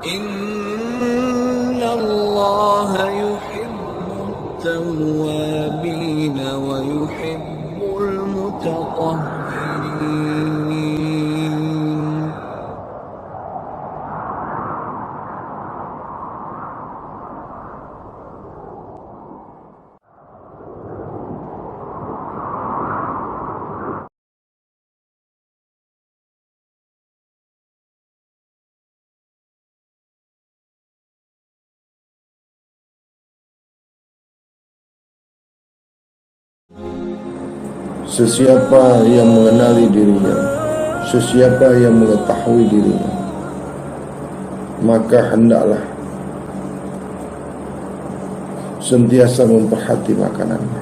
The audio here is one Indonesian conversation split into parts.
Inna Allah yuhibbut tawwabin wa yuhibbul mutatahhirin. Sesiapa yang mengenali dirinya, sesiapa yang mengetahui dirinya, maka hendaklah sentiasa memperhati makanannya.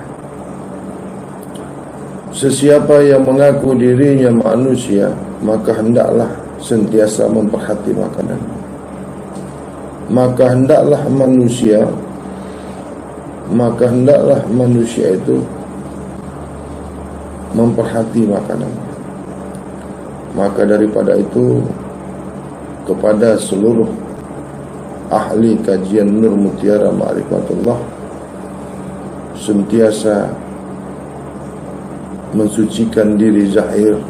Sesiapa yang mengaku dirinya manusia, maka hendaklah sentiasa memperhati makanannya. Maka hendaklah manusia itu memperhati makanan. Maka daripada itu, kepada seluruh ahli kajian Nur Mutiara Ma'rifatullah, sentiasa mensucikan diri zahir,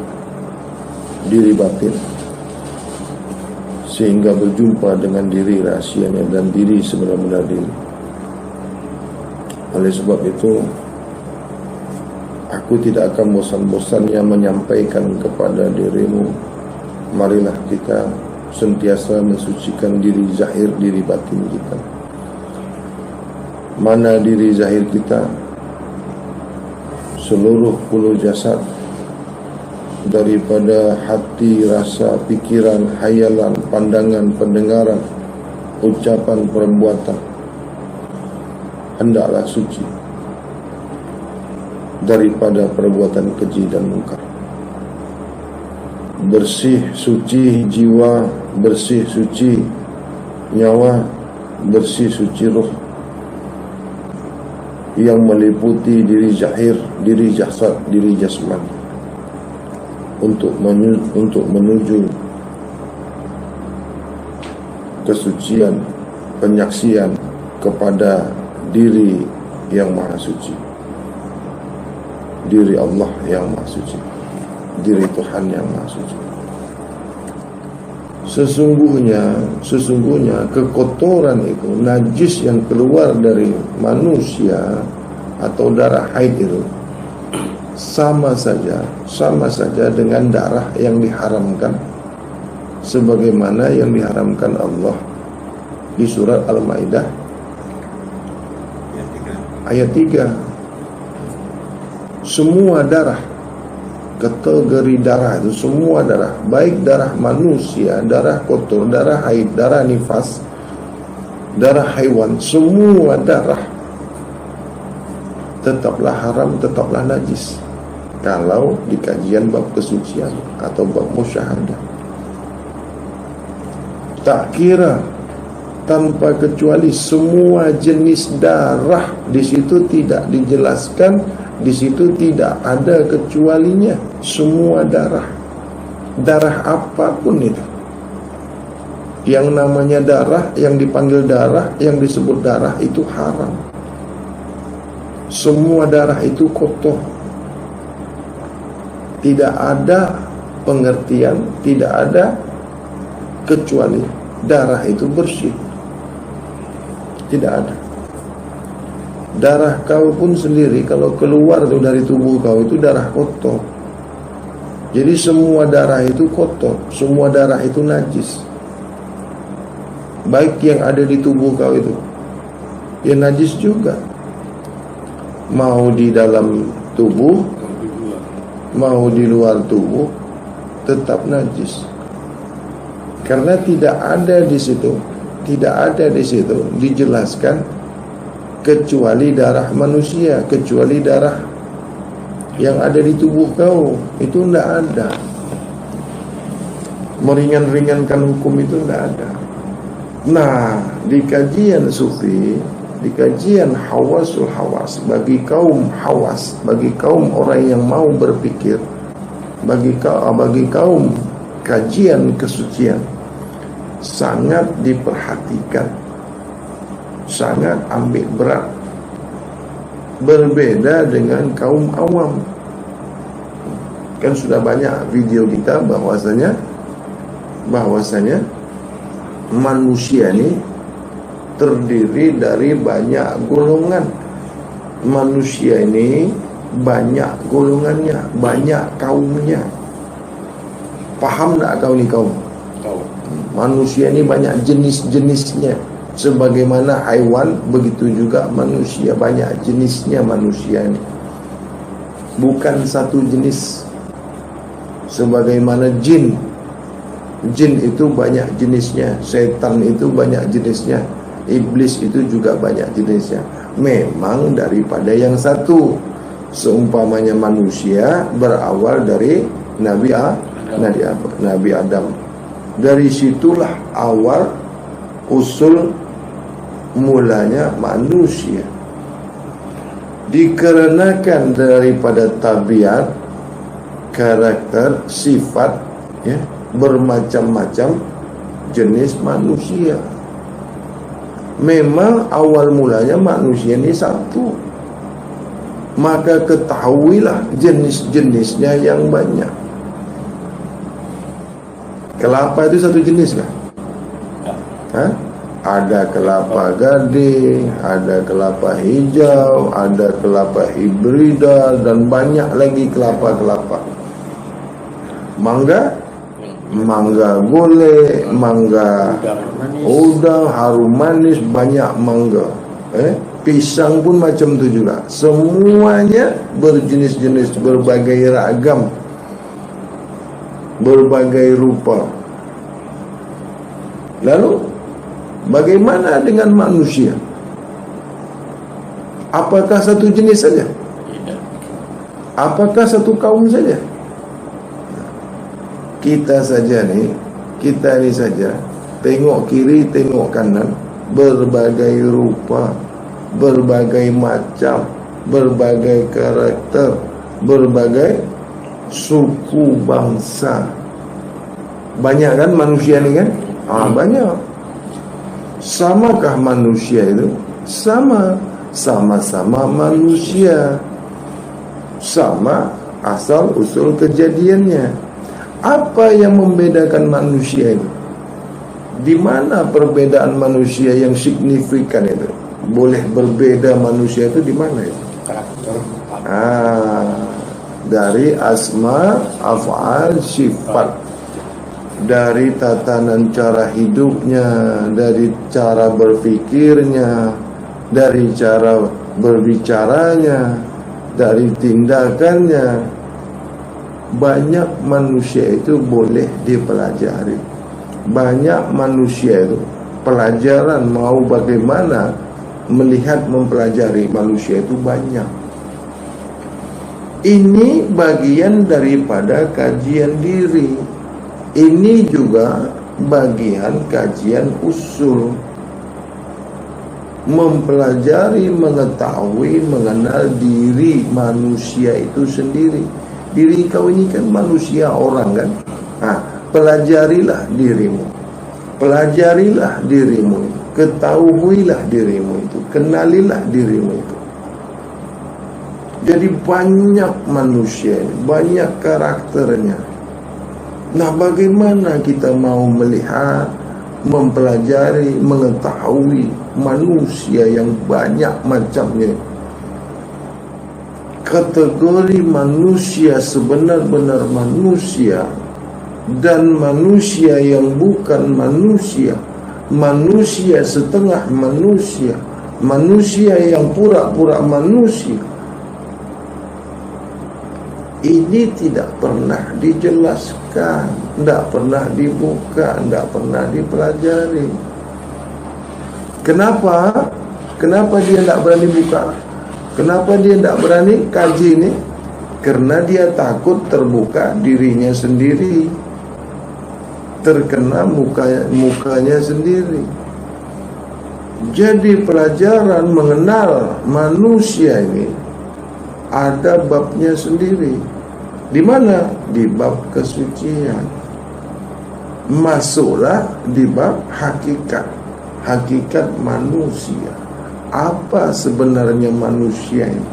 diri batin, sehingga berjumpa dengan diri rahasianya dan diri sebenar-benar diri. Oleh sebab itu, aku tidak akan bosan-bosannya menyampaikan kepada dirimu, marilah kita sentiasa mensucikan diri zahir, diri batin kita. Mana diri zahir kita? Seluruh puluh jasad, daripada hati, rasa, pikiran, hayalan, pandangan, pendengaran, ucapan, perbuatan, hendaklah suci daripada perbuatan keji dan mungkar. Bersih suci jiwa, bersih suci nyawa, bersih suci roh, yang meliputi diri zahir, diri jasad, diri jasmani, untuk menuju kesucian, penyaksian kepada diri yang maha suci, diri Allah yang maha suci, diri Tuhan yang maha suci. Sesungguhnya kekotoran itu, najis yang keluar dari manusia atau darah haid itu sama saja dengan darah yang diharamkan, sebagaimana yang diharamkan Allah di surat Al-Maidah ayat 3. Semua darah, kategori darah itu, semua darah, baik darah manusia, darah kotor, darah haid, darah nifas, darah haiwan, semua darah tetaplah haram, tetaplah najis kalau di kajian bab kesucian atau bab musyahadah. Tak kira, tanpa kecuali, semua jenis darah di situ tidak dijelaskan, di situ tidak ada kecualinya. Semua darah, darah apapun itu, yang namanya darah, yang dipanggil darah, yang disebut darah, itu haram. Semua darah itu kotor. Tidak ada pengertian, tidak ada kecuali darah itu bersih. Tidak ada. Darah kau pun sendiri kalau keluar itu dari tubuh kau, itu darah kotor. Jadi semua darah itu kotor, semua darah itu najis. Baik yang ada di tubuh kau itu, ya najis juga. Mau di dalam tubuh, mau di luar tubuh, tetap najis. Karena tidak ada di situ dijelaskan kecuali darah manusia, kecuali darah yang ada di tubuh kau, itu tidak ada. Meringan-ringankan hukum itu tidak ada. Nah, di kajian sufi, di kajian hawasul hawas, bagi kaum hawas, bagi kaum orang yang mau berpikir, bagi kaum kajian kesucian, sangat diperhatikan, sangat ambil berat. Berbeda dengan kaum awam. Kan sudah banyak video kita bahwasanya manusia ini terdiri dari banyak golongan. Manusia ini banyak golongannya, banyak kaumnya. Paham tak kau ni kaum? Manusia ini banyak jenis-jenisnya. Sebagaimana haiwan, begitu juga manusia, banyak jenisnya manusia ini. Bukan satu jenis. Sebagaimana jin. Jin itu banyak jenisnya. Setan itu banyak jenisnya. Iblis itu juga banyak jenisnya. Memang daripada yang satu. Seumpamanya manusia berawal dari Nabi Adam. Dari situlah awal usul mulanya manusia. Dikarenakan daripada tabiat, karakter, sifat, ya, bermacam-macam jenis manusia. Memang awal mulanya manusia ini satu. Maka ketahuilah jenis-jenisnya yang banyak. Kelapa itu satu jenis kah? Hah? Ada kelapa gading, ada kelapa hijau, ada kelapa hibrida, dan banyak lagi kelapa-kelapa. Mangga golek, mangga udang, harum manis, banyak mangga. Pisang pun macam tu juga. Semuanya berjenis-jenis, berbagai ragam, berbagai rupa. Lalu bagaimana dengan manusia? Apakah satu jenis saja? Apakah satu kaum saja? Kita ni saja tengok kiri, tengok kanan, berbagai rupa, berbagai macam, berbagai karakter, berbagai suku bangsa. Banyak kan manusia ni kan? Banyak. Samakah manusia itu? Sama-sama manusia. Sama asal usul kejadiannya. Apa yang membedakan manusia itu? Di mana perbedaan manusia yang signifikan itu? Boleh berbeda manusia itu di mana itu? Dari asma, af'al, sifat. Dari tatanan cara hidupnya, dari cara berpikirnya, dari cara berbicaranya, dari tindakannya. Banyak manusia itu boleh dipelajari. Banyak manusia itu pelajaran mau bagaimana melihat mempelajari manusia itu banyak. Ini bagian daripada kajian diri. Ini juga bagian kajian usul. Mempelajari, mengetahui, mengenal diri manusia itu sendiri. Diri kau ini kan manusia, orang kan. Pelajarilah dirimu. Pelajarilah dirimu. Ketahuilah dirimu itu. Kenalilah dirimu itu. Jadi banyak manusia ini, banyak karakternya. Nah, bagaimana kita mau melihat, mempelajari, mengetahui manusia yang banyak macamnya? Kategori manusia sebenar-benar manusia dan manusia yang bukan manusia, manusia setengah manusia, manusia yang pura-pura manusia. Ini tidak pernah dijelaskan, tidak pernah dibuka, tidak pernah dipelajari. Kenapa? Kenapa dia tidak berani buka? Kenapa dia tidak berani kaji ini? Karena dia takut terbuka dirinya sendiri, terkena mukanya sendiri. Jadi pelajaran mengenal manusia ini ada babnya sendiri. Di mana? Di bab kesucian. Masuklah di bab hakikat. Hakikat manusia. Apa sebenarnya manusia ini?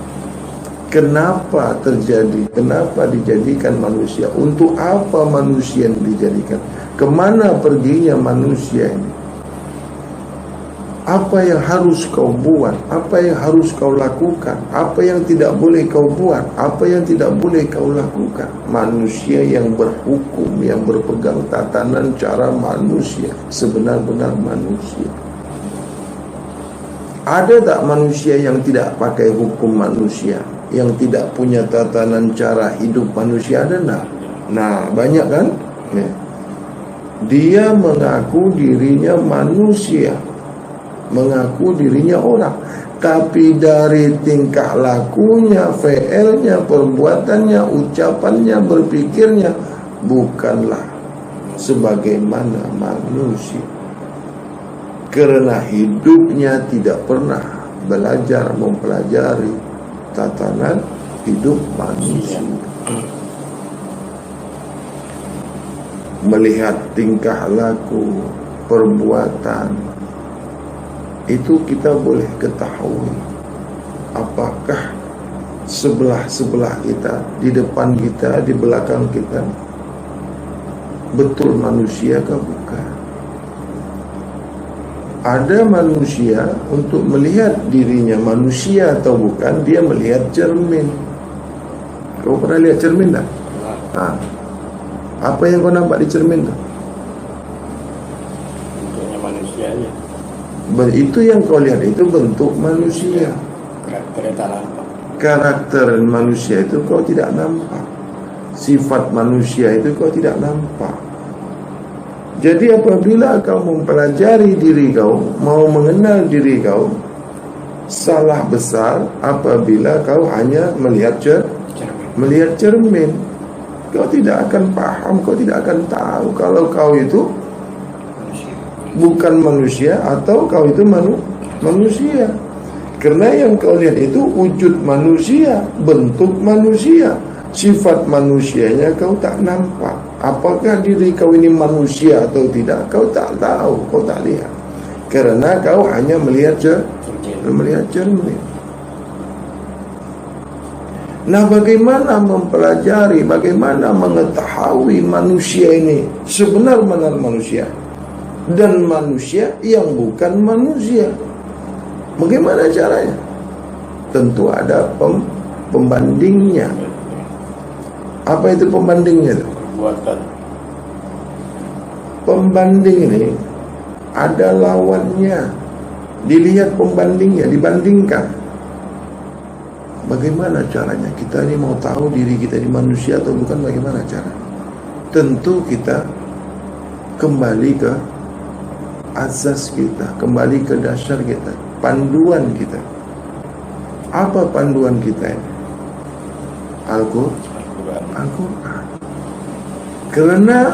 Kenapa terjadi? Kenapa dijadikan manusia? Untuk apa manusia yang dijadikan? Kemana perginya manusia ini? Apa yang harus kau buat? Apa yang harus kau lakukan? Apa yang tidak boleh kau buat? Apa yang tidak boleh kau lakukan? Manusia yang berhukum, yang berpegang tatanan cara manusia, sebenar-benar manusia. Ada tak manusia yang tidak pakai hukum manusia, yang tidak punya tatanan cara hidup manusia? Ada tak? Nah, banyak kan? Ya. Dia mengaku dirinya manusia, mengaku dirinya orang, tapi dari tingkah lakunya, fi'ilnya, perbuatannya, ucapannya, berpikirnya bukanlah sebagaimana manusia. Karena hidupnya tidak pernah belajar mempelajari tatanan hidup manusia. Melihat tingkah laku, perbuatan, itu kita boleh ketahui apakah sebelah-sebelah kita, di depan kita, di belakang kita betul manusia kah bukan. Ada manusia untuk melihat dirinya manusia atau bukan, dia melihat cermin. Kau pernah lihat cermin tak? Apa yang kau nampak di cermin tu? Bentuknya manusianya. Itu yang kau lihat itu bentuk manusia. Karakternya tak nampak. Karakter manusia itu kau tidak nampak. Sifat manusia itu kau tidak nampak. Jadi apabila kau mempelajari diri kau, mau mengenal diri kau, salah besar apabila kau hanya melihat cermin. Kau tidak akan paham, kau tidak akan tahu kalau kau itu bukan manusia atau kau itu manusia. Karena yang kau lihat itu wujud manusia, bentuk manusia, sifat manusianya kau tak nampak. Apakah diri kau ini manusia atau tidak, kau tak tahu, kau tak lihat. Karena kau hanya melihat cermin. Nah, bagaimana mempelajari, bagaimana mengetahui manusia ini sebenar-benar manusia dan manusia yang bukan manusia? Bagaimana caranya? Tentu ada pembandingnya. Apa itu pembandingnya? Buatan. Pembanding ini ada lawannya. Dilihat pembandingnya, dibandingkan. Bagaimana caranya? Kita ini mau tahu diri kita ini manusia atau bukan, bagaimana cara? Tentu kita kembali ke azas kita, kembali ke dasar kita, panduan kita. Apa panduan kita ini? Al-Quran. Karena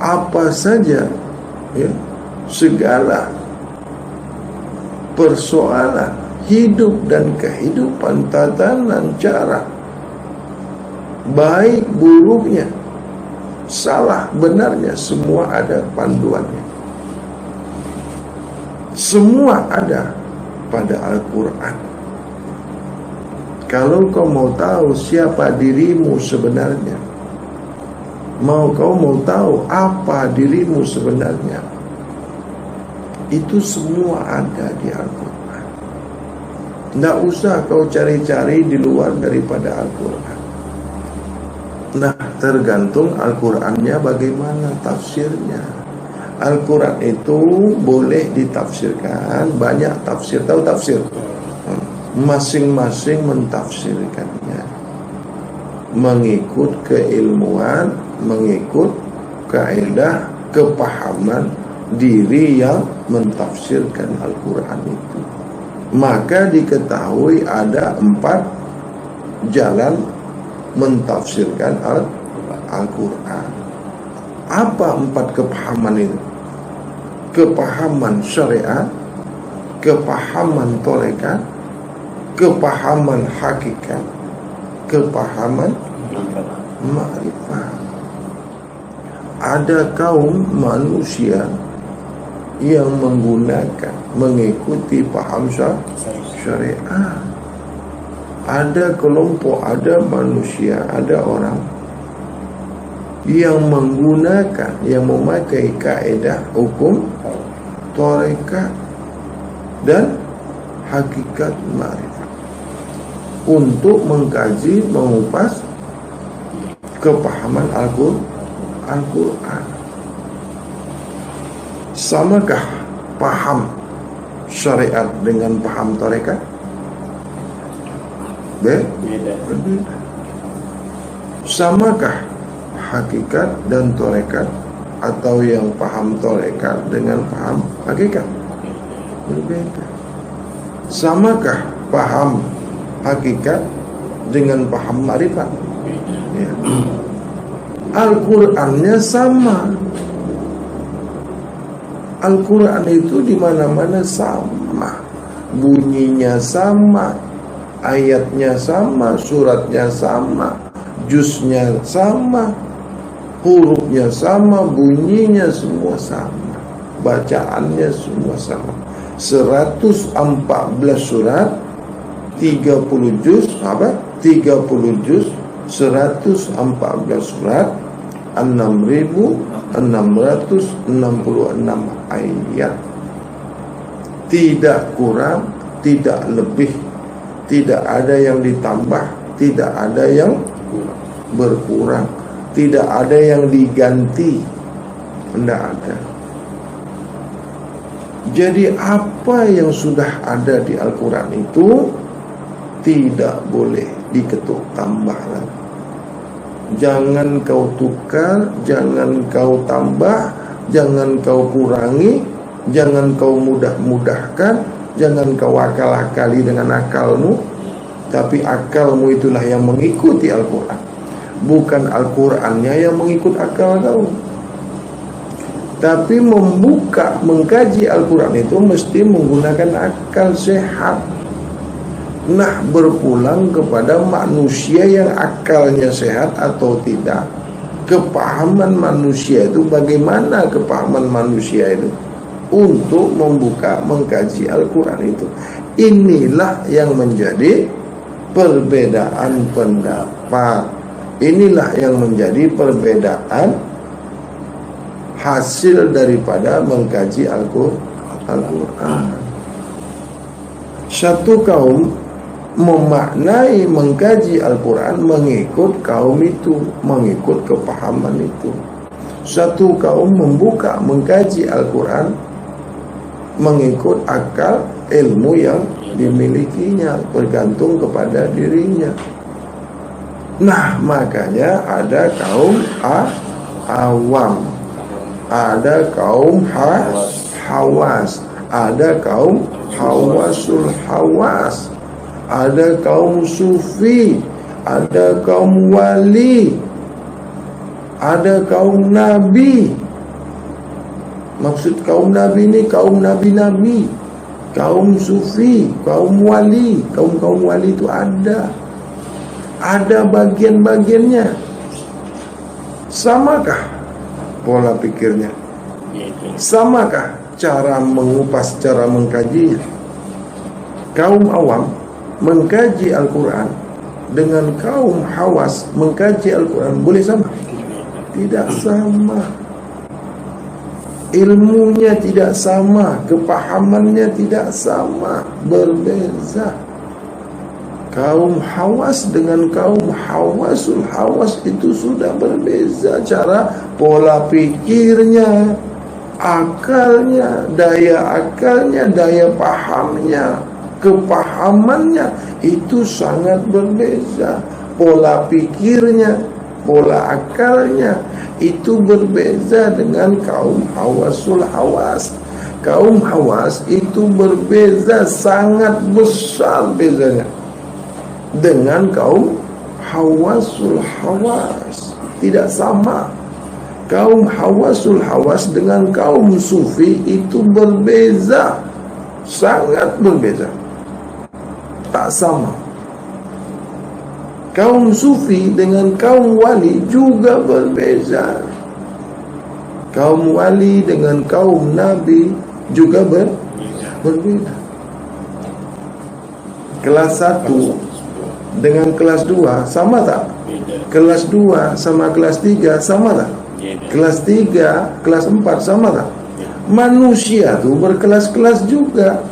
apa saja, ya, segala persoalan hidup dan kehidupan, tatanan cara, baik buruknya, salah benarnya, semua ada panduannya. Semua ada pada Al-Quran. Kalau kau mau tahu siapa dirimu sebenarnya, kau mau tahu apa dirimu sebenarnya, itu semua ada di Al-Quran. Tidak usah kau cari-cari di luar daripada Al-Quran. Nah, tergantung Al-Qurannya bagaimana tafsirnya. Al-Quran itu boleh ditafsirkan, banyak tafsir. Tahu tafsir? Masing-masing mentafsirkannya mengikut keilmuan, mengikut kaidah kepahaman diri yang mentafsirkan Al-Quran itu. Maka diketahui ada 4 jalan mentafsirkan Al-Quran. Apa 4 kepahaman itu? Kepahaman syariat, kepahaman tolekat, kepahaman hakikat, kepahaman ma'rifat. ada kaum manusia yang mengikuti paham syariah. Ada kelompok, ada manusia, ada orang yang memakai kaedah hukum tarekat dan hakikat ma'rifat untuk mengkaji, mengupas kepahaman Al-Quran. Samakah paham syariat dengan paham tarekat? Berbeda. Samakah hakikat dan tarekat atau yang paham tarekat dengan paham hakikat? Berbeda. Samakah paham hakikat dengan paham ma'rifat? Ya. Al-Qur'annya sama. Al-Quran itu di mana-mana sama, bunyinya sama, ayatnya sama, suratnya sama, juznya sama, hurufnya sama, bunyinya semua sama, bacaannya semua sama. 114 surat, 30 juz, 30 juz, 114 surat, 6.666 ayat. Tidak kurang, tidak lebih, tidak ada yang ditambah, tidak ada yang berkurang, tidak ada yang diganti, tidak ada. Jadi apa yang sudah ada di Al-Quran itu tidak boleh diketuk tambah lagi. Jangan kau tukar, jangan kau tambah, jangan kau kurangi, jangan kau mudah-mudahkan, jangan kau akal-akali dengan akalmu. Tapi akalmu itulah yang mengikuti Al-Quran, bukan Al-Qurannya yang mengikut akal kau. Tapi mengkaji Al-Quran itu mesti menggunakan akal sehat. Nah, berpulang kepada manusia yang akalnya sehat atau tidak. Kepahaman manusia itu, bagaimana kepahaman manusia itu untuk mengkaji Al-Quran itu. Inilah yang menjadi perbedaan pendapat. Inilah yang menjadi perbedaan hasil daripada mengkaji Al-Quran. Satu kaum memaknai mengkaji Al-Quran mengikut kaum itu, mengikut kepahaman itu. Satu kaum mengkaji Al-Quran mengikut akal, ilmu yang dimilikinya, bergantung kepada dirinya. Nah, makanya ada kaum awam, ada kaum hawas, ada kaum hawasul hawas, ada kaum sufi, ada kaum wali, ada kaum nabi. Maksud kaum nabi ini kaum nabi-nabi, kaum sufi, kaum wali. Kaum wali itu ada bagian-bagiannya. Samakah pola pikirnya? Samakah cara mengupas, cara mengkajinya? Kaum awam mengkaji Al-Quran dengan kaum hawas mengkaji Al-Quran boleh sama? Tidak sama. Ilmunya tidak sama, kepahamannya tidak sama, berbeza. Kaum hawas dengan kaum hawasul hawas itu sudah berbeza cara pola pikirnya, akalnya, daya pahamnya, kepahamannya itu sangat berbeza. Pola pikirnya, pola akalnya itu berbeza dengan kaum hawasul hawas. Kaum hawas itu berbeza, sangat besar bezanya dengan kaum hawasul hawas. Tidak sama. Kaum hawasul hawas dengan kaum sufi itu berbeza, sangat berbeza, tak sama. Kaum sufi dengan kaum wali juga berbeza. Kaum wali dengan kaum nabi juga berbeda. Kelas 1 dengan kelas 2 sama tak? Beda. Kelas 2 sama kelas 3 sama tak? Beda. Kelas 3, kelas 4 sama tak? Manusia tuh berkelas-kelas juga.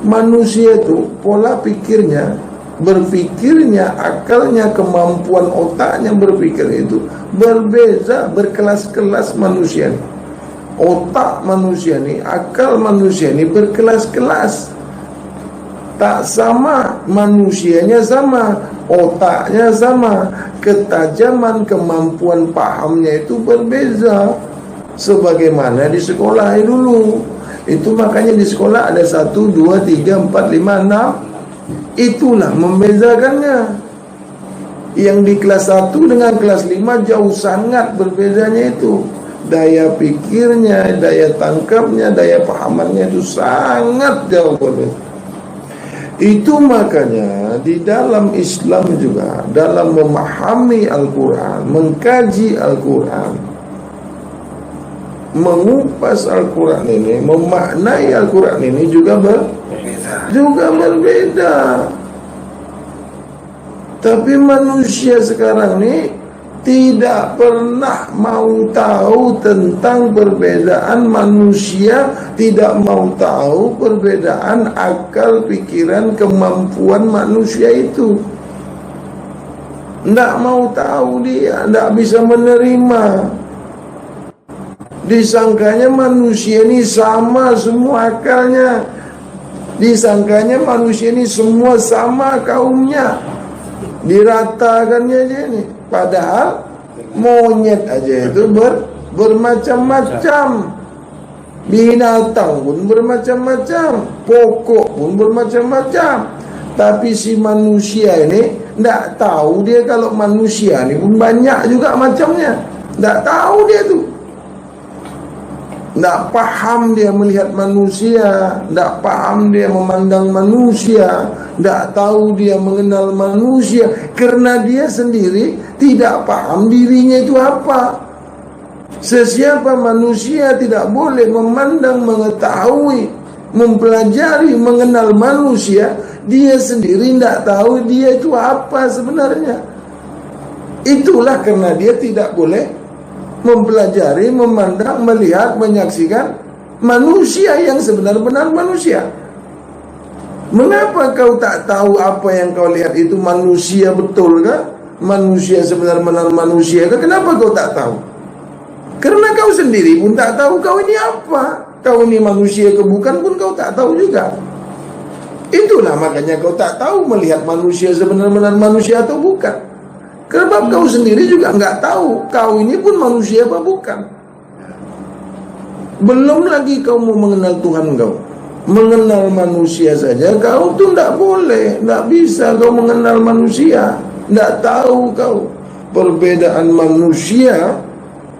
Manusia itu pola pikirnya, berpikirnya, akalnya, kemampuan otaknya berpikir itu berbeza, berkelas-kelas manusia ini. Otak manusia ini, akal manusia ini berkelas-kelas. Tak sama, manusianya sama, otaknya sama, ketajaman kemampuan pahamnya itu berbeza. Sebagaimana di sekolah dulu. Itu makanya di sekolah ada 1, 2, 3, 4, 5, 6. Itulah membezakannya. Yang di kelas 1 dengan kelas 5 jauh sangat berbezanya itu. Daya pikirnya, daya tangkapnya, daya pahamannya itu sangat jauh berbeda. Itu makanya di dalam Islam juga, dalam memahami Al-Quran, mengkaji Al-Quran, mengupas Al-Quran ini, memaknai Al-Quran ini juga berbeda. Tapi manusia sekarang ini tidak pernah mau tahu tentang perbedaan manusia, tidak mau tahu perbedaan akal, pikiran, kemampuan manusia itu. Tidak mau tahu dia, tidak bisa menerima. Disangkanya manusia ini sama semua akalnya. Disangkanya manusia ini semua sama kaumnya. Diratakannya aja ini. Padahal monyet aja itu bermacam-macam. Binatang pun bermacam-macam, pokok pun bermacam-macam. Tapi si manusia ini tidak tahu dia kalau manusia ini pun banyak juga macamnya. Tidak tahu dia tuh. Tidak paham dia melihat manusia, tidak paham dia memandang manusia, tidak tahu dia mengenal manusia, karena dia sendiri tidak paham dirinya itu apa. Sesiapa manusia tidak boleh memandang, mengetahui, mempelajari, mengenal manusia, dia sendiri tidak tahu dia itu apa sebenarnya. Itulah karena dia tidak boleh mempelajari, memandang, melihat, menyaksikan manusia yang sebenar-benar manusia. Mengapa kau tak tahu apa yang kau lihat itu manusia betul kah? Manusia sebenar-benar manusia kah? Kenapa kau tak tahu? Karena kau sendiri pun tak tahu kau ini apa. Kau ini manusia ke bukan pun kau tak tahu juga. Itulah makanya kau tak tahu melihat manusia sebenar-benar manusia atau bukan. Karena kau sendiri juga nggak tahu kau ini pun manusia apa bukan. Belum lagi kau mau mengenal Tuhan kau, mengenal manusia saja kau tuh nggak boleh, nggak bisa kau mengenal manusia. Nggak tahu kau perbedaan manusia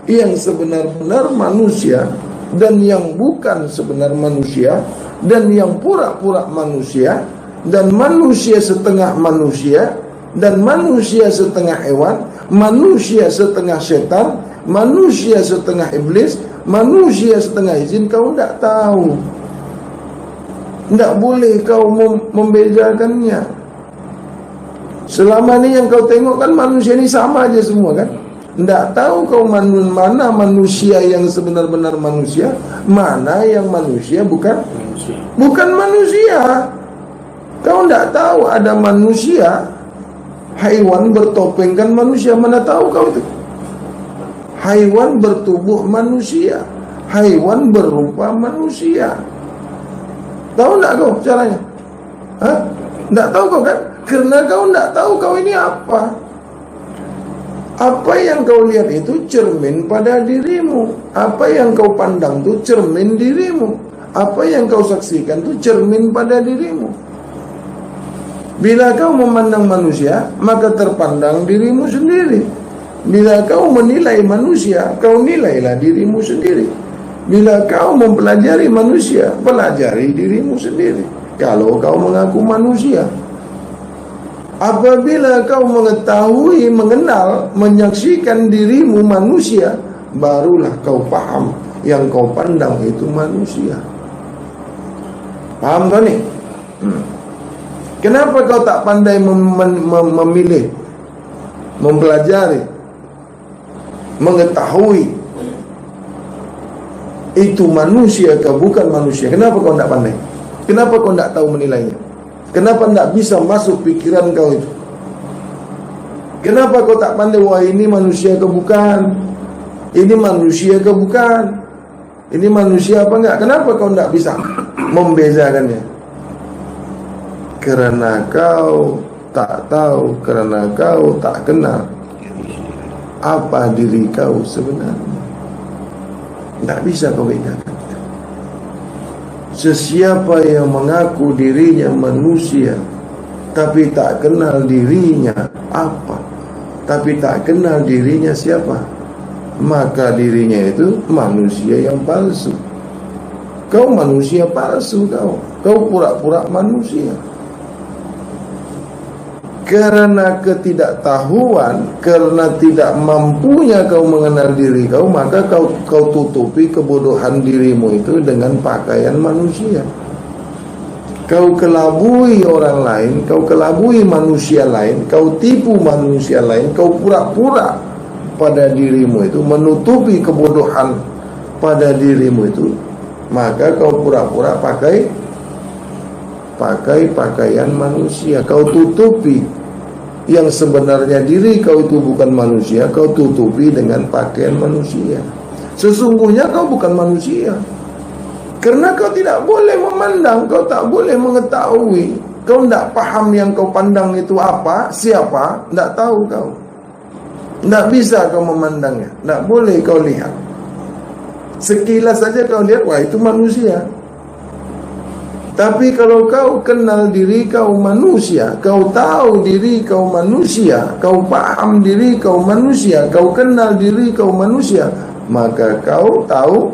yang sebenar-benar manusia dan yang bukan sebenar manusia, dan yang pura-pura manusia, dan manusia setengah manusia, dan manusia setengah hewan, manusia setengah setan, manusia setengah iblis, manusia setengah izin. Kau tidak tahu, tidak boleh kau membedakannya. Selama ini yang kau tengok kan manusia ini sama aja semua kan. Tidak tahu kau mana manusia yang sebenar-benar manusia, mana yang manusia bukan manusia. Kau tidak tahu ada manusia haiwan bertopengkan manusia, mana tahu kau itu. Haiwan bertubuh manusia, haiwan berupa manusia. Tahu tidak kau caranya? Hah? Tidak tahu kau kan? Karena kau tidak tahu kau ini apa. Apa yang kau lihat itu cermin pada dirimu. Apa yang kau pandang itu cermin dirimu. Apa yang kau saksikan itu cermin pada dirimu. Bila kau memandang manusia, maka terpandang dirimu sendiri. Bila kau menilai manusia, kau nilailah dirimu sendiri. Bila kau mempelajari manusia, pelajari dirimu sendiri. Kalau kau mengaku manusia. Apabila kau mengetahui, mengenal, menyaksikan dirimu manusia, barulah kau paham yang kau pandang itu manusia. Paham kau ni? Kenapa kau tak pandai memilih, mempelajari, mengetahui itu manusia ke bukan manusia? Kenapa kau tak pandai? Kenapa kau tak tahu menilainya? Kenapa tak bisa masuk pikiran kau itu? Kenapa kau tak pandai, wah ini manusia ke bukan? Ini manusia ke bukan? Ini manusia apa enggak? Kenapa kau tak bisa membezakannya? Kerana kau tak tahu, kerana kau tak kenal apa diri kau sebenarnya. Tak bisa kau bedakan. Sesiapa yang mengaku dirinya manusia tapi tak kenal dirinya apa, tapi tak kenal dirinya siapa, maka dirinya itu manusia yang palsu. Kau manusia palsu, kau pura-pura manusia. Karena ketidaktahuan, karena tidak mampunya kau mengenal diri kau, maka kau tutupi kebodohan dirimu itu dengan pakaian manusia. Kau kelabui orang lain, kau kelabui manusia lain, kau tipu manusia lain, kau pura-pura pada dirimu itu, menutupi kebodohan pada dirimu itu, maka kau pura-pura pakai pakaian manusia. Kau tutupi yang sebenarnya diri kau itu bukan manusia, kau tutupi dengan pakaian manusia. Sesungguhnya kau bukan manusia, karena kau tidak boleh memandang, kau tak boleh mengetahui. Kau tidak paham yang kau pandang itu apa, siapa, tidak tahu kau. Tidak bisa kau memandangnya, tidak boleh kau lihat. Sekilas saja kau lihat, wah itu manusia. Tapi kalau kau kenal diri kau manusia, kau tahu diri kau manusia, kau paham diri kau manusia, kau kenal diri kau manusia, maka kau tahu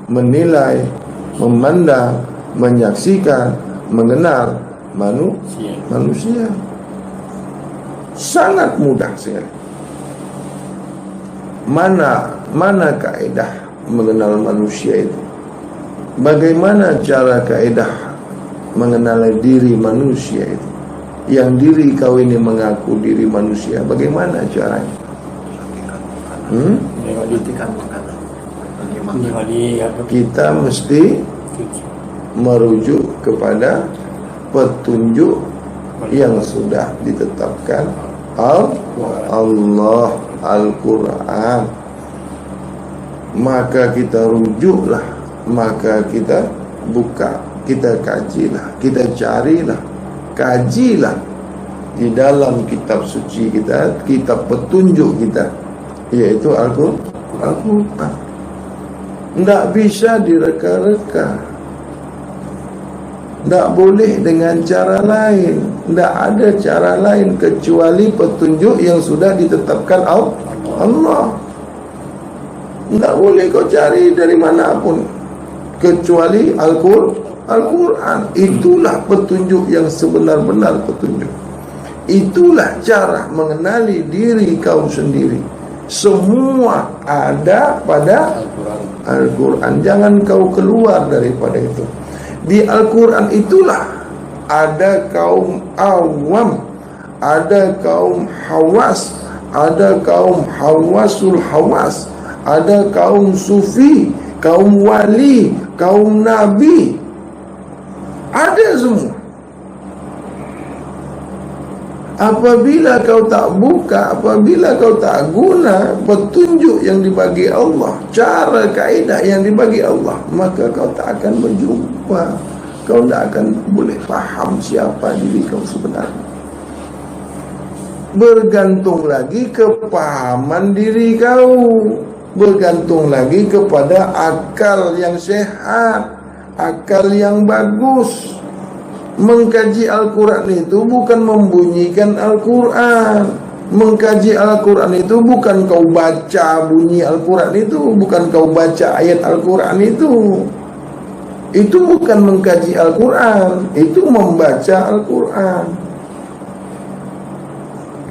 menilai, memandang, menyaksikan, mengenal manusia. Sangat mudah sekali. Mana kaedah mengenal manusia itu? Bagaimana cara kaedah mengenal diri manusia itu? Yang diri kau ini mengaku diri manusia, bagaimana caranya? Kita mesti merujuk kepada petunjuk yang sudah ditetapkan Allah, Al-Quran. Maka kita rujuklah, maka kita buka, kita kajilah, kita carilah, kajilah di dalam kitab suci kita, kitab petunjuk kita, yaitu Al-Quran. Tidak bisa direka-reka, tidak boleh dengan cara lain. Tidak ada cara lain kecuali petunjuk yang sudah ditetapkan Allah. Tidak boleh kau cari dari manapun kecuali Al-Quran. Itulah petunjuk yang sebenar-benar petunjuk. Itulah cara mengenali diri kau sendiri. Semua ada pada Al-Quran. Jangan kau keluar daripada itu. Di Al-Quran itulah ada kaum awam, ada kaum hawas, ada kaum hawasul hawas, ada kaum sufi, kaum wali, kaum nabi. Ada semua. Apabila kau tak buka, apabila kau tak guna petunjuk yang dibagi Allah, cara kaedah yang dibagi Allah, maka kau tak akan berjumpa. Kau tak akan boleh faham siapa diri kau sebenarnya. Bergantung lagi kepahaman diri kau, bergantung lagi kepada akal yang sehat, akal yang bagus. Mengkaji Al-Quran itu bukan membunyikan Al-Quran. Mengkaji Al-Quran itu bukan kau baca bunyi Al-Quran itu, bukan kau baca ayat Al-Quran itu. Itu bukan mengkaji Al-Quran, itu membaca Al-Quran.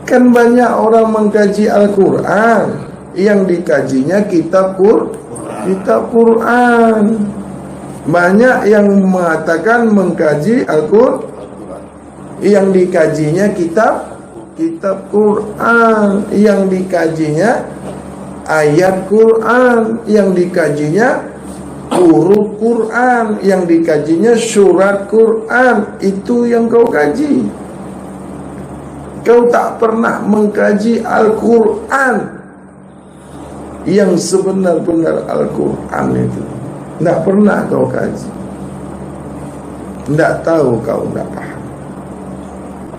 Kan banyak orang mengkaji Al-Quran, yang dikajinya kitab Quran. Banyak yang mengatakan mengkaji Al-Quran, yang dikajinya kitab Quran, yang dikajinya ayat Quran, yang dikajinya huruf Quran, yang dikajinya surat Quran. Itu yang kau kaji. Kau tak pernah mengkaji Al-Quran yang sebenar-benar Al-Quran itu. Tidak pernah kau kaji. Tidak tahu, kau tidak paham.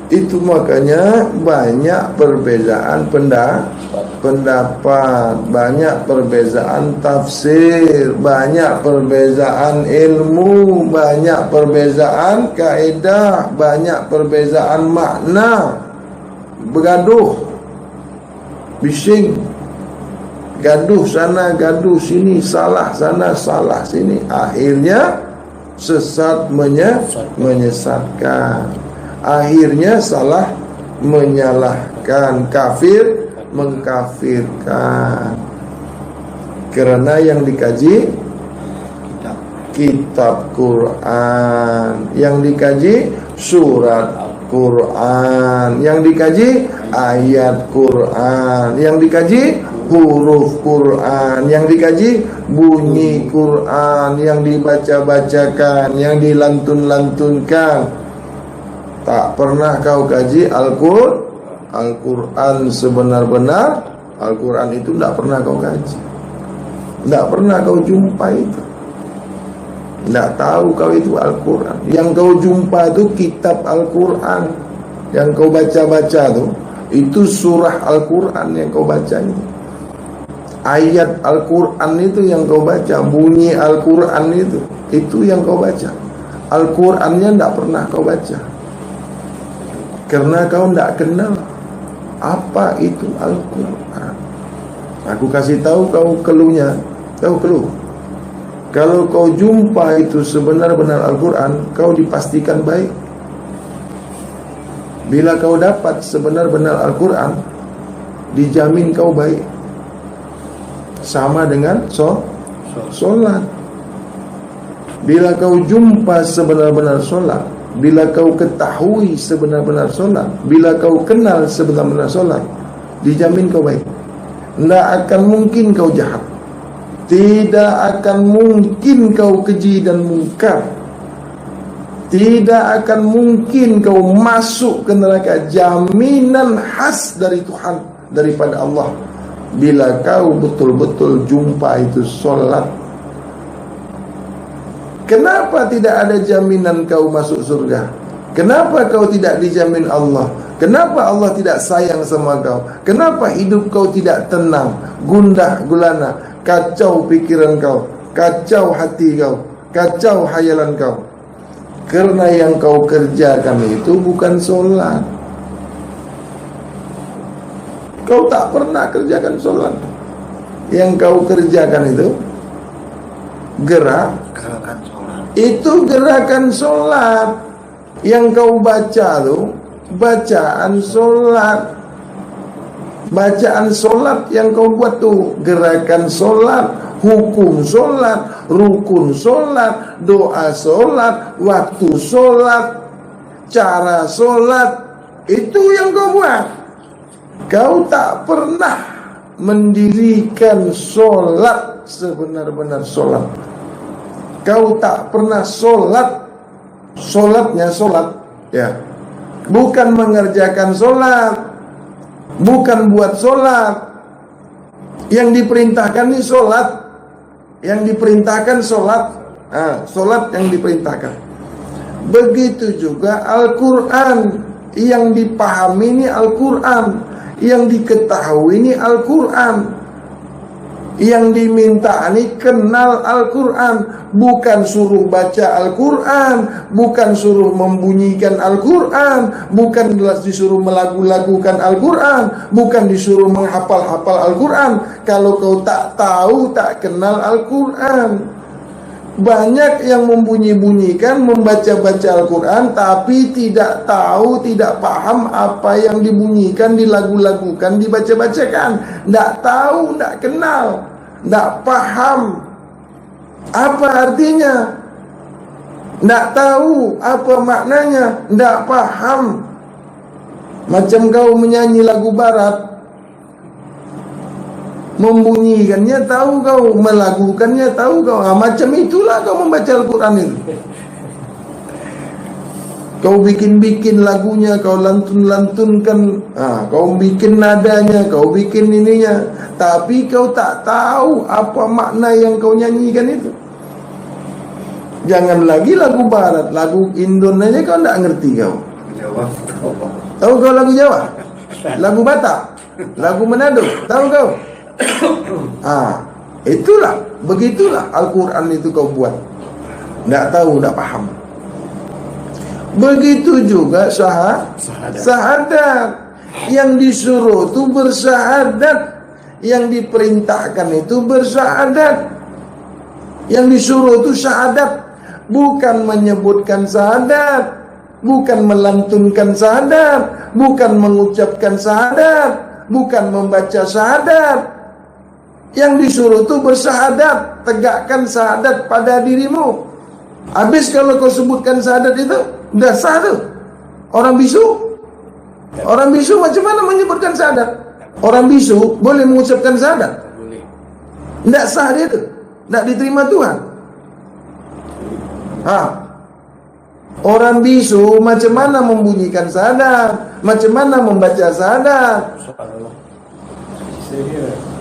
Itu makanya banyak perbezaan pendapat, banyak perbezaan tafsir, banyak perbezaan ilmu, banyak perbezaan kaidah, banyak perbezaan makna. Bergaduh, bising, gaduh sana, gaduh sini, salah sana, salah sini. Akhirnya sesat menyesatkan. Akhirnya salah menyalahkan, kafir mengkafirkan. Karena yang dikaji kitab Quran, yang dikaji surat Quran, yang dikaji ayat Quran, yang dikaji huruf Quran, yang dikaji bunyi Quran, yang dibaca-bacakan, yang dilantun-lantunkan. Tak pernah kau kaji Al-Quran sebenar-benar. Al-Quran itu tidak pernah kau kaji, tidak pernah kau jumpa itu. Tidak tahu kau itu Al-Quran. Yang kau jumpa itu kitab Al-Quran. Yang kau baca-baca itu surah Al-Quran yang kau baca itu. Ayat Al-Quran itu yang kau baca. Bunyi Al-Quran itu yang kau baca. Al-Qurannya tidak pernah kau baca. Karena kau tidak kenal apa itu Al-Quran. Aku kasih tahu kau keluhnya. Tahu keluh? Kalau kau jumpa itu sebenar-benar Al-Quran, kau dipastikan baik. Bila kau dapat sebenar-benar Al-Quran, dijamin kau baik. Sama dengan solat. Bila kau jumpa sebenar-benar solat, bila kau ketahui sebenar-benar solat, bila kau kenal sebenar-benar solat, dijamin kau baik. Tidak akan mungkin kau jahat, tidak akan mungkin kau keji dan mungkar, tidak akan mungkin kau masuk ke neraka. Jaminan khas dari Tuhan, daripada Allah, bila kau betul-betul jumpa itu solat. Kenapa tidak ada jaminan kau masuk surga? Kenapa kau tidak dijamin Allah? Kenapa Allah tidak sayang sama kau? Kenapa hidup kau tidak tenang, gundah gulana, kacau pikiran kau, kacau hati kau, kacau hayalan kau? Karena yang kau kerjakan itu bukan solat. Kau tak pernah kerjakan solat. Yang kau kerjakan itu gerakan solat. Itu gerakan solat. Yang kau baca tuh bacaan solat. Bacaan solat yang kau buat tuh gerakan solat, hukum solat, rukun solat, doa solat, waktu solat, cara solat. Itu yang kau buat. Kau tak pernah mendirikan solat sebenar-benar solat. Kau tak pernah solat. Solatnya solat, ya, bukan mengerjakan solat, bukan buat solat. Yang diperintahkan ini solat, yang diperintahkan solat, solat yang diperintahkan. Begitu juga Al-Quran, yang dipahami ini Al-Quran, yang diketahui ini Al-Quran. Yang diminta ini kenal Al-Quran, bukan suruh baca Al-Quran, bukan suruh membunyikan Al-Quran, bukan disuruh melagu-lagukan Al-Quran, bukan disuruh menghafal-hafal Al-Quran. Kalau kau tak tahu, tak kenal Al-Quran. Banyak yang membunyi-bunyikan, membaca-baca Al-Quran, tapi tidak tahu, tidak paham apa yang dibunyikan, dilagu-lagukan, dibaca-bacakan. Tidak tahu, tidak kenal, tidak paham apa artinya, tidak tahu apa maknanya, tidak paham. Macam kau menyanyi lagu barat, membunyikannya tahu kau, melagukannya tahu kau. Macam itulah kau membaca Al-Quran itu. Kau bikin-bikin lagunya, kau lantun-lantunkan, kau bikin nadanya, kau bikin ininya, tapi kau tak tahu apa makna yang kau nyanyikan itu. Jangan lagi lagu barat, lagu Indonesia kau tak ngerti kau. Jawa. Tahu kau lagu Jawa? Lagu Batak? Lagu Manado? Tahu kau? Itulah, begitulah Al-Quran itu kau buat. Tak tahu, tak paham. Begitu juga syahadat. Yang disuruh itu bersyahadat, yang diperintahkan itu bersyahadat. Yang disuruh itu syahadat, bukan menyebutkan syahadat, bukan melantunkan syahadat, bukan mengucapkan syahadat, bukan membaca syahadat. Yang disuruh itu bersyahadat, tegakkan syahadat pada dirimu. Habis kalau kau sebutkan syahadat itu, dah sah tu. Orang bisu macam mana menyebutkan syahadat? Orang bisu boleh mengucapkan syahadat? Boleh. Tak sah dia tu, tak diterima Tuhan. Orang bisu macam mana membunyikan syahadat, macam mana membaca syahadat?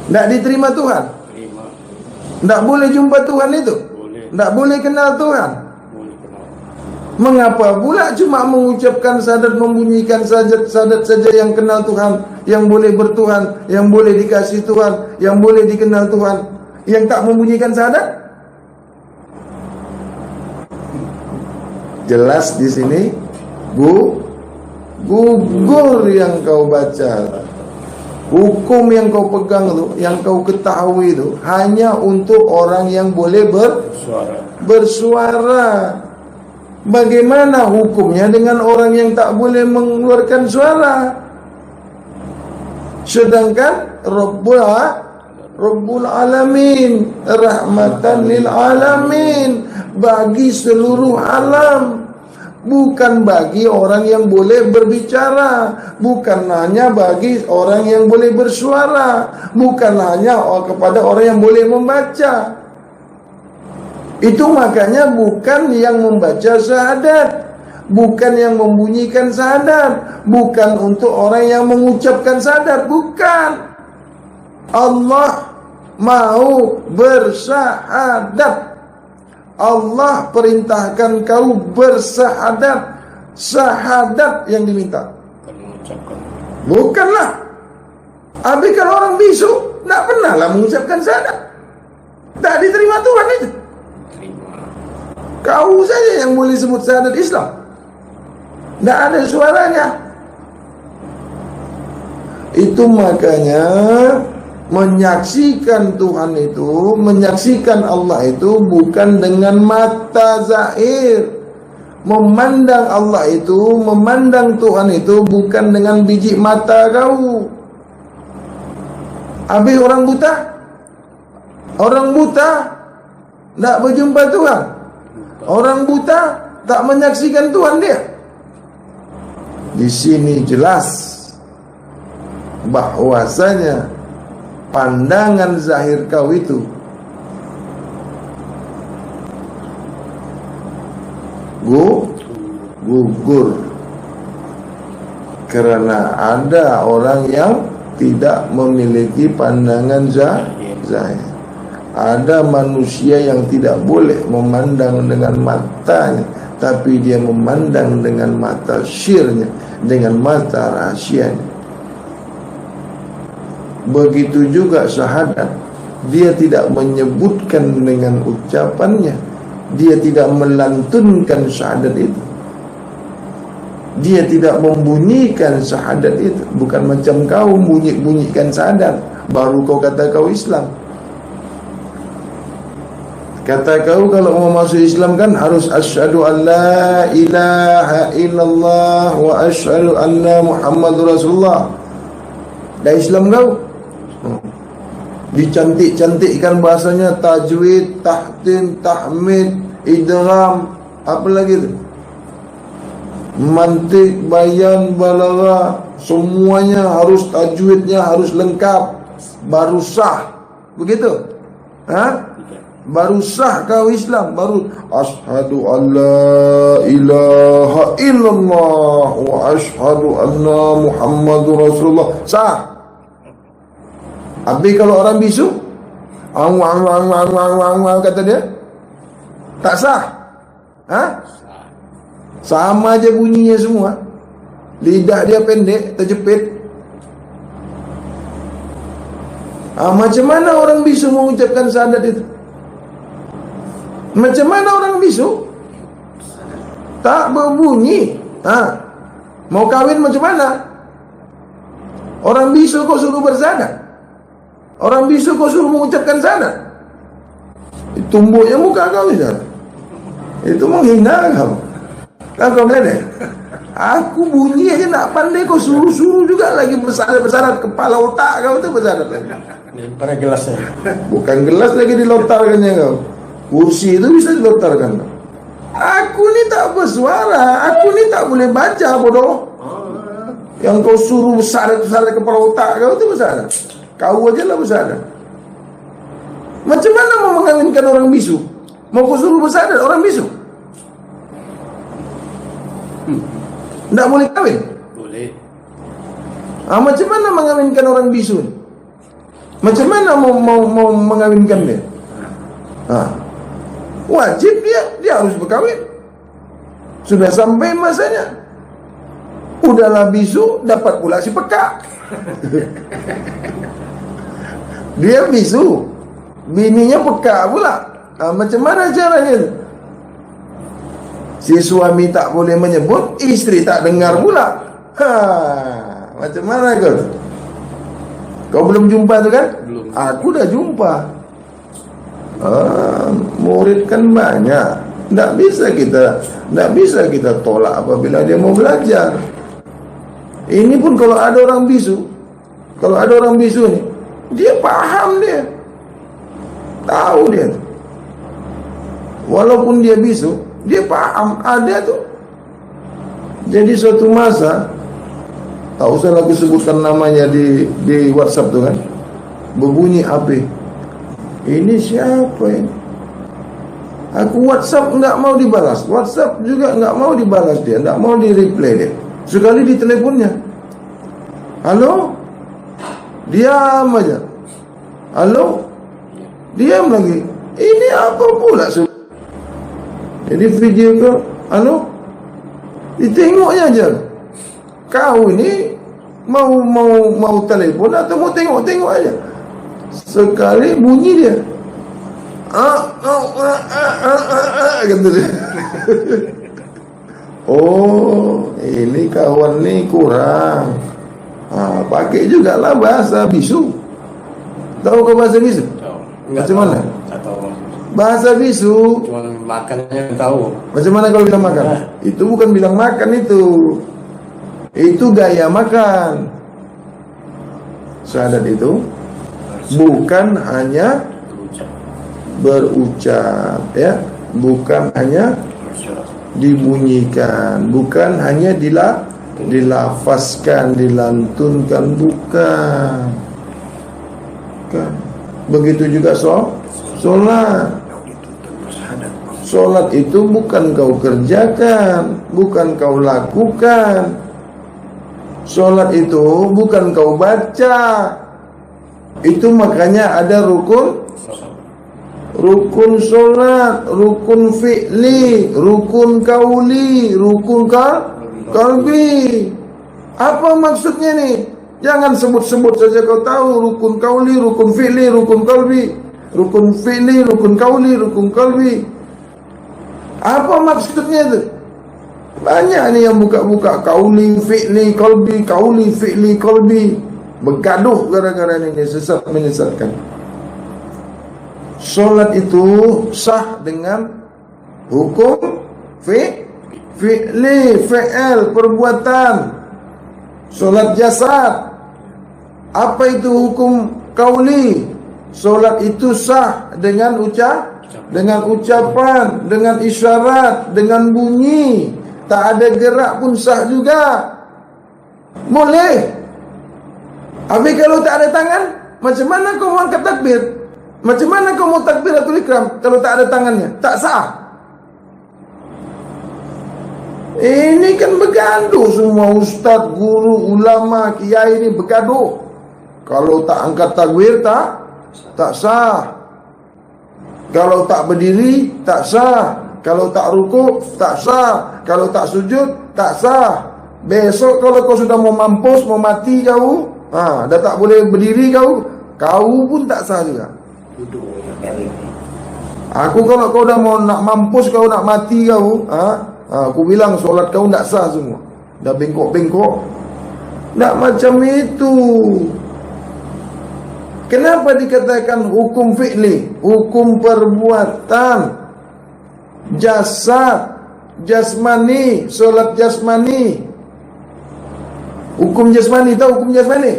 Tak diterima Tuhan. Tak boleh jumpa Tuhan itu. Tak boleh kenal Tuhan. Mengapa pula cuma mengucapkan syahadat, membunyikan syahadat saja yang kenal Tuhan, yang boleh bertuhan, yang boleh dikasih Tuhan, yang boleh dikenal Tuhan, yang tak membunyikan syahadat? Jelas di sini, gugur yang kau baca. Hukum yang kau pegang tu, yang kau ketahui tu, hanya untuk orang yang boleh bersuara. Bagaimana hukumnya dengan orang yang tak boleh mengeluarkan suara? Sedangkan Rabbul Alamin, rahmatan lil alamin, bagi seluruh alam, bukan bagi orang yang boleh berbicara, bukan hanya bagi orang yang boleh bersuara, bukan hanya kepada orang yang boleh membaca. Itu makanya bukan yang membaca syahadat, bukan yang membunyikan syahadat, bukan untuk orang yang mengucapkan syahadat, bukan. Allah mau bersyahadat. Allah perintahkan kau bersyahadat. Syahadat yang diminta, bukanlah. Habis kalau orang bisu tak pernahlah mengucapkan syahadat, tak diterima Tuhan itu. Kau saja yang boleh sebut syahadat Islam, tak ada suaranya. Itu makanya menyaksikan Tuhan itu, menyaksikan Allah itu bukan dengan mata zahir. Memandang Allah itu, memandang Tuhan itu bukan dengan biji mata kau. Habis orang buta tak berjumpa Tuhan. Orang buta tak menyaksikan Tuhan dia. Di sini jelas bahwasanya pandangan zahir kau itu gugur karena ada orang yang tidak memiliki pandangan zahir. Ada manusia yang tidak boleh memandang dengan matanya, tapi dia memandang dengan mata syirnya, dengan mata rahasianya. Begitu juga syahadat, dia tidak menyebutkan dengan ucapannya, dia tidak melantunkan syahadat itu, dia tidak membunyikan syahadat itu. Bukan macam kau bunyikan syahadat baru kau kata kau Islam. Kata kau kalau mau masuk Islam kan harus asyhadu an la ilaha illallah wa asyhadu anna Muhammadur Rasulullah. Dah Islam kau. Dicantik-cantikkan bahasanya, tajwid, tahtin, tahmid, idgham, apa lagi tu? Mantik, bayan, balagha, semuanya harus tajwidnya harus lengkap, baru sah. Begitu? Baru sah kau Islam, baru asyhadu an la ilaha illallah wa asyhadu anna Muhammadur Rasulullah. Sah. Habis kalau orang bisu, kata dia, tak sah. Sama aja bunyinya semua. Lidah dia pendek, terjepit. Macam mana orang bisu mengucapkan syahadat itu? Macam mana orang bisu? Tak berbunyi. Mau kahwin macam mana? Orang bisu kok suruh bersyahadat? Orang bisu kau suruh mengucapkan syahadat? Tumbuknya muka kau Ustaz. Itu menghina kau. Kau benar. Aku bunyi aja nak pandai, kau suruh-suruh juga lagi bersyahadat. Kepala otak kau tu bersyahadat lagi. Pada gelasnya. Bukan gelas lagi dilontarkannya kau. Kursi itu bisa dilontarkan. Aku ni tak bersuara. Aku ni tak boleh baca, bodoh. Yang kau suruh bersyahadat kepala otak kau tu bersyahadat. Kau aja lah bersyahadat. Macam mana mau mengawinkan orang bisu? Mau kau suruh bersyahadat orang bisu? Tak boleh kahwin? Boleh. Macam mana mengawinkan orang bisu? Macam mana mau mengawinkan dia? Wajib dia harus berkahwin. Sudah sampai masanya. Udahlah bisu, dapat pula si pekak. Dia bisu, bininya pekak pula. Macam mana caranya? Si suami tak boleh menyebut, isteri tak dengar pula. Macam mana kau? Kau belum jumpa tu kan? Belum. Aku dah jumpa. Murid kan banyak. Tak bisa kita tolak apabila dia mau belajar. Ini pun kalau ada orang bisu, ni, dia paham, dia tahu, dia walaupun dia bisu, dia paham ada tu. Jadi suatu masa, tak usah aku sebutkan namanya di WhatsApp tu kan, berbunyi HP. Ini siapa ini? Aku WhatsApp enggak mau dibalas, WhatsApp juga enggak mau dibalas dia, enggak mau di reply dia. Sekali di teleponnya, halo, diam aja. Halo, diam lagi. Ini apa pula? Jadi video ke, halo, ditengoknya aja. Kau ini mau telepon atau mau tengok aja. Sekali bunyi dia, gitu dia. Oh, ini kawan ni kurang. Pakai juga lah bahasa bisu. Tahu kau bahasa bisu? Tahu. Macam mana? Tak tahu. Bahasa bisu. Cuma makannya tahu. Macam mana kalau bilang makan? Itu bukan bilang makan itu. Itu gaya makan. Syahadat itu bukan hanya berucap, ya, bukan hanya dibunyikan, bukan hanya dilafazkan, dilantunkan, bukan. Kan? Begitu juga solat. Solat itu bukan kau kerjakan, bukan kau lakukan. Solat itu bukan kau baca. Itu makanya ada rukun solat, rukun fi'li, rukun kauli, rukun kalbi. Apa maksudnya nih? Jangan sebut-sebut saja kau tahu. Rukun kauli, rukun fi'li, rukun kalbi. Rukun fi'li, rukun kauli, rukun kalbi. Apa maksudnya itu? Banyak nih yang buka-buka kauli, fi'li, kalbi, kauli, fi'li, kalbi. Bergaduh gara-gara ini, sesat menyesatkan. solat itu sah dengan hukum fi'li, perbuatan. Solat jasad, apa itu hukum kauli? Solat itu sah dengan ucapan, dengan isyarat, dengan bunyi. Tak ada gerak pun sah juga. Boleh. Habis kalau tak ada tangan, macam mana kau mau angkat takbir? Macam mana kau mau takbiratul ikram kalau tak ada tangannya? Tak sah. Ini kan bergaduh semua ustaz, guru, ulama, kiai ini bergaduh. Kalau tak angkat takbir tak sah. Kalau tak berdiri tak sah. Kalau tak rukuk tak sah. Kalau tak sujud tak sah. Besok kalau kau sudah mau mampus, mau mati kau, dah tak boleh berdiri kau pun tak sah juga. Aku kalau kau dah mau nak mampus, kau nak mati kau, aku bilang solat kau tak sah semua. Dah bengkok-bengkok. Tak macam itu. Kenapa dikatakan hukum fi'li? Hukum perbuatan. Jasad, jasmani, solat jasmani. Hukum jasmani, tahu hukum jasmani?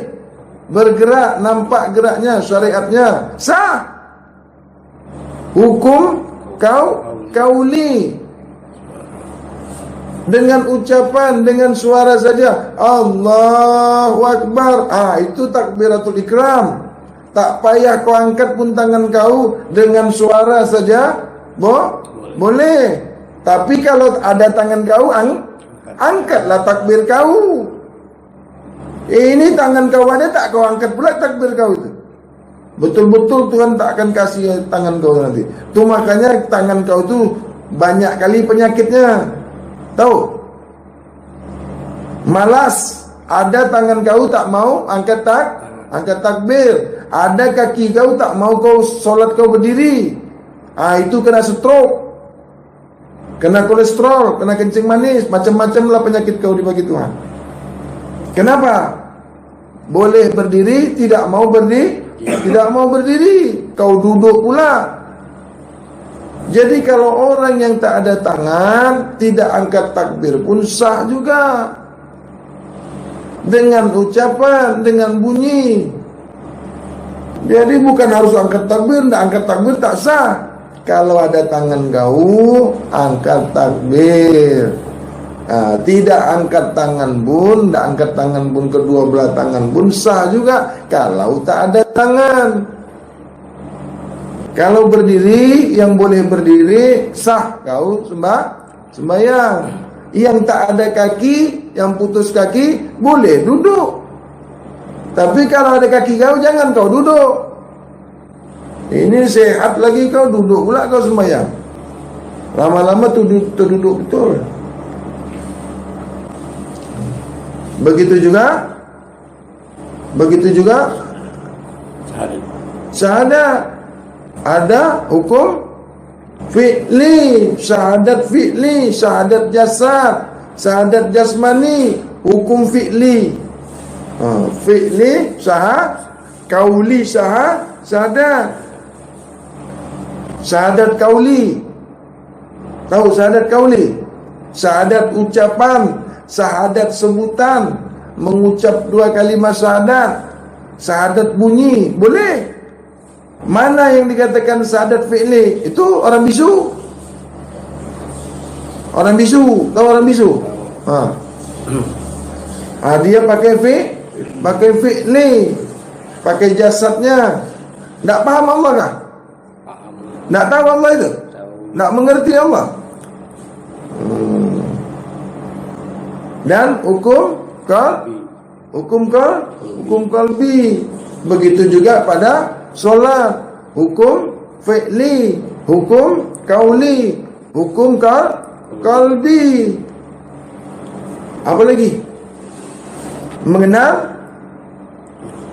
Bergerak, nampak geraknya, syariatnya sah. Hukum kauli, dengan ucapan, dengan suara saja, Allahu Akbar, itu takbiratul ikram. Tak payah kau angkat pun tangan kau, dengan suara saja boleh. Tapi kalau ada tangan kau, angkatlah takbir kau. Ini tangan kau ada, tak kau angkat pula takbir kau itu. Betul-betul Tuhan tak akan kasih tangan kau nanti. Tu makanya tangan kau tu banyak kali penyakitnya. Tahu? Malas. Ada tangan kau tak mau angkat takbir. Ada kaki kau tak mau kau solat kau berdiri. Itu kena stroke, kena kolesterol, kena kencing manis, macam-macam lah penyakit kau dibagi Tuhan. Kenapa? Boleh berdiri, tidak mau berdiri, kau duduk pula. Jadi kalau orang yang tak ada tangan, tidak angkat takbir pun sah juga. Dengan ucapan, dengan bunyi. Jadi bukan harus angkat takbir, tidak angkat takbir tak sah. Kalau ada tangan kau, angkat takbir. Tidak angkat tangan pun, tidak angkat tangan pun, kedua belah tangan pun sah juga. Kalau tak ada tangan. Kalau berdiri, yang boleh berdiri sah kau sembahyang. Yang tak ada kaki, yang putus kaki, boleh duduk. Tapi kalau ada kaki kau, jangan kau duduk. Ini sehat lagi kau duduk pula kau sembahyang. Lama-lama terduduk betul. Begitu juga syahadat. Ada hukum fi'li, syahadat fi'li, syahadat jasad, syahadat jasmani, hukum fi'li. Fi'li kauli syahadat. Syahadat kauli. Tahu syahadat kauli? Syahadat ucapan, syahadat sebutan, mengucap 2 kalimat syahadat, syahadat bunyi, boleh. Mana yang dikatakan syahadat fi'li? Itu orang bisu. Orang bisu, tahu orang bisu? Dia pakai fi'li, pakai jasadnya. Tak paham Allah kah? Tak tahu Allah itu? Tak mengerti Allah? Dan hukum qalbi. Begitu juga pada solat, hukum fi'li, hukum kauli, hukum qalbi. Apa lagi?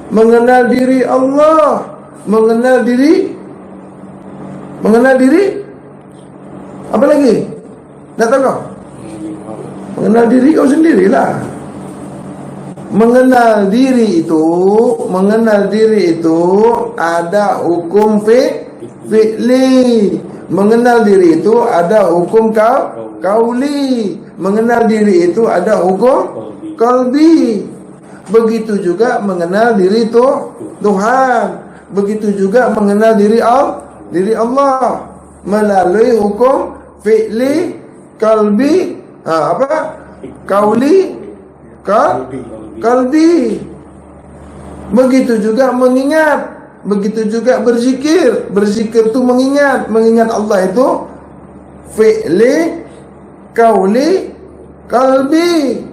Mengenal diri Allah, mengenal diri. Apa lagi? Tak tahu kau? Mengenal diri kau sendirilah. Mengenal diri itu ada hukum fi'li. Mengenal diri itu ada hukum kauli. Mengenal diri itu ada hukum qalbi. Begitu juga mengenal diri itu Tuhan. Begitu juga mengenal diri Allah melalui hukum fi'li, qalbi, kauli, kalbi. Begitu juga mengingat, begitu juga berzikir. Berzikir itu mengingat Allah itu fi'li, kauli, kalbi.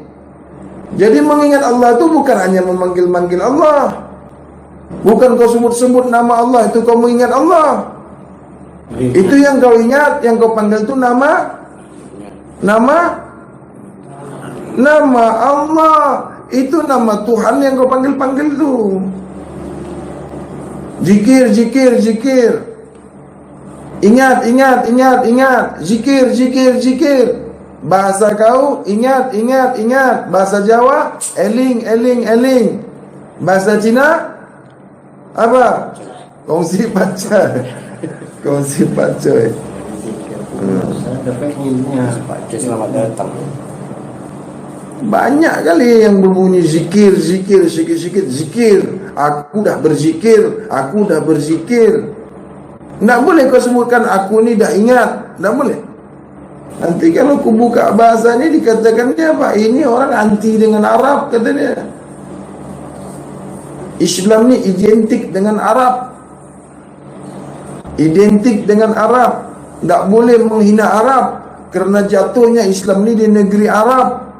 Jadi mengingat Allah itu bukan hanya memanggil-manggil Allah. Bukan kau sebut-sebut nama Allah itu kau mengingat Allah. Itu yang kau ingat, yang kau panggil itu nama Allah. Itu nama Tuhan yang kau panggil-panggil itu. Zikir. Ingat. Zikir. Bahasa kau ingat. Bahasa Jawa eling. Bahasa Cina apa? Kongsi pacar. Selamat datang. Banyak kali yang berbunyi zikir. Aku dah berzikir. Tak boleh kau sebutkan aku ni dah ingat. Tak boleh. Nanti kalau aku buka bahasa ni dikatakan dia apa? Ini orang anti dengan Arab, kata dia. Islam ni identik dengan Arab. Tak boleh menghina Arab kerana jatuhnya Islam ni di negeri Arab.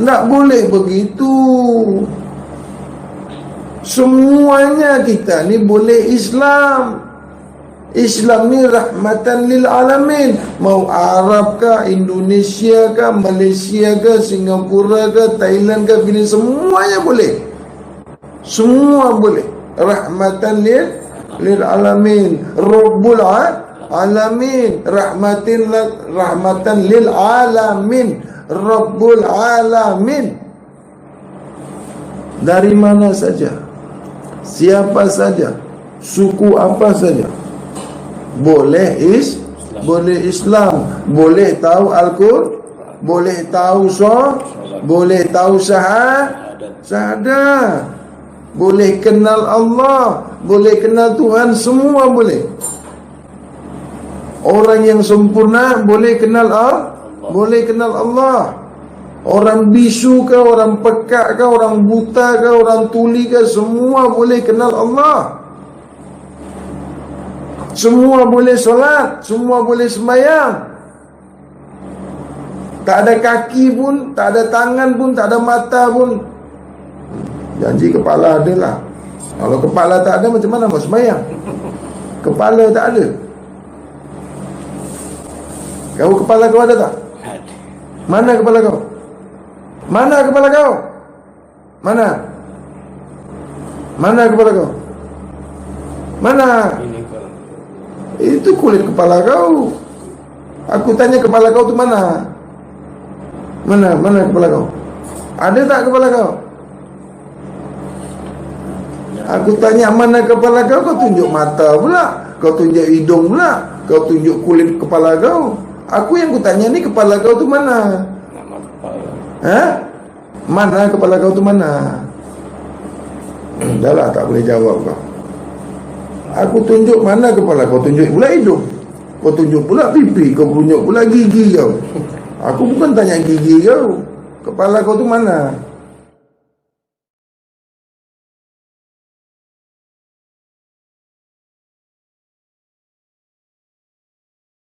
Tak boleh begitu. Semuanya kita ni boleh Islam. Islam ni rahmatan lil alamin. Mau Arab kah, Indonesia kah, Malaysia kah, Singapura kah, Thailand kah, semuanya boleh. Semua boleh. Rahmatan lil alamin. Rabbul alamin. Rahmatan lil alamin. Rabbul alamin. Dari mana saja, siapa saja, suku apa saja, boleh Islam, boleh tahu Al-Quran, boleh tahu boleh tahu syahadat, boleh kenal Allah, boleh kenal Tuhan, semua boleh. Orang yang sempurna boleh kenal Allah. Orang bisu ke, orang pekak ke, orang buta ke, orang tuli ke, semua boleh kenal Allah. Semua boleh solat, semua boleh sembahyang. Tak ada kaki pun, tak ada tangan pun, tak ada mata pun. Janji kepala ada lah. Kalau kepala tak ada, macam mana mau sembahyang? Kepala tak ada. Kau kepala kau ada tak? Mana kepala kau? Mana kepala kau? Mana kepala kau? Mana? Itu kulit kepala kau. Aku tanya kepala kau tu mana? Mana kepala kau? Ada tak kepala kau? Aku tanya mana kepala kau, kau tunjuk mata pula, kau tunjuk hidung pula, kau tunjuk kulit kepala kau. Aku yang kutanya ni kepala kau tu mana? Mana kepala kau tu mana? Dah lah, tak boleh jawab kau. Aku tunjuk mana kepala kau, tunjuk pula hidung, kau tunjuk pula pipi, kau tunjuk pula gigi kau. Aku bukan tanya gigi kau. Kepala kau tu mana?